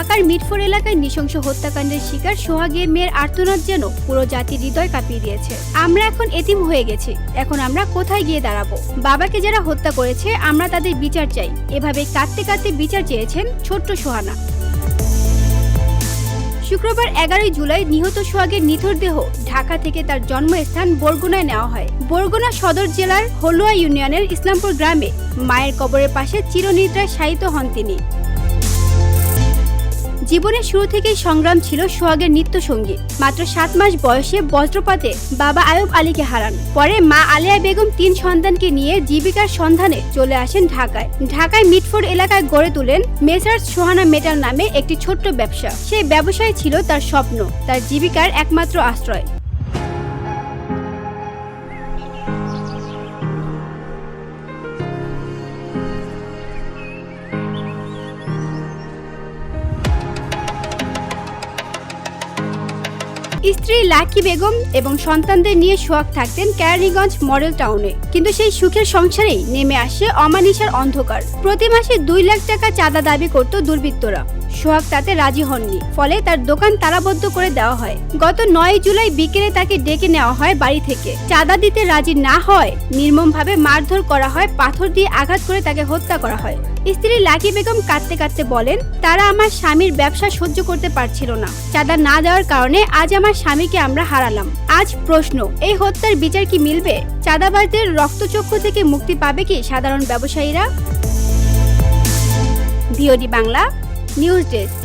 ঢাকার মিরপুর এলাকায় নৃশংস হত্যাকাণ্ডের শিকার সোহাগের মেয়ের আর্তনাদ যেন পুরো জাতির হৃদয় কাঁপিয়ে দিয়েছে। আমরা এখন এতিম হয়ে গেছি, এখন আমরা কোথায় গিয়ে দাঁড়াবো? বাবাকে যারা হত্যা করেছে আমরা তাদের বিচার চাই, এভাবে কাঁদতে কাঁদতে বিচার চেয়েছেন ছোট্ট সোহানা। শুক্রবার 11 জুলাই নিহত সোহাগের নিথর দেহ ঢাকা থেকে তার জন্মস্থান বরগুনায় নেওয়া হয়। বরগুনা সদর জেলার হলুয়া ইউনিয়নের ইসলামপুর গ্রামে মায়ের কবরের পাশে চিরনিদ্রায় শায়িত হন তিনি। জীবনের শুরু থেকেই সংগ্রাম ছিল সোহাগের নিত্যসঙ্গী। মাত্র 7 মাস বয়সে বজ্রপাতে বাবা আয়ুব আলীকে হারান। পরে মা আলিয়া বেগম 3 সন্তানকে নিয়ে জীবিকার সন্ধানে চলে আসেন ঢাকায় মিটফোর্ড এলাকায় গড়ে তোলেন মেসার্স সোহানা মেটাল নামে একটি ছোট্ট ব্যবসা। সেই ব্যবসায় ছিল তার স্বপ্ন, তার জীবিকার একমাত্র আশ্রয়। স্ত্রী লাকি বেগম এবং সন্তানদের নিয়ে সোহাগ থাকতেন কেরানীগঞ্জ মডেল টাউনে। কিন্তু সেই সুখের সংসারেই নেমে আসে অমানিসার অন্ধকার। প্রতি মাসে 2 লাখ টাকা চাঁদা দাবি করত দুর্বৃত্তরা। সোহাগ তাতে রাজি হননি, ফলে তার দোকান তালাবদ্ধ করে দেওয়া হয়। গত 9 জুলাই বিকেলে তাকে ডেকে নেওয়া হয় বাড়ি থেকে। চাঁদা দিতে রাজি না হয় নির্মমভাবে মারধর করা হয়, পাথর দিয়ে আঘাত করে তাকে হত্যা করা হয়। স্ত্রী লাকি বেগম কাঁদতে কাঁদতে বলেন, তারা আমার স্বামীর ব্যবসা সহ্য করতে পারছিল না। চাঁদা না দেওয়ার কারণে আজ আমার স্বামীকে আমরা হারালাম। আজ প্রশ্ন, এই হত্যার বিচার কি মিলবে? চাঁদাবাজদের রক্তচক্ষু থেকে মুক্তি পাবে কি সাধারণ ব্যবসায়ীরা? VOD Bangla news desk.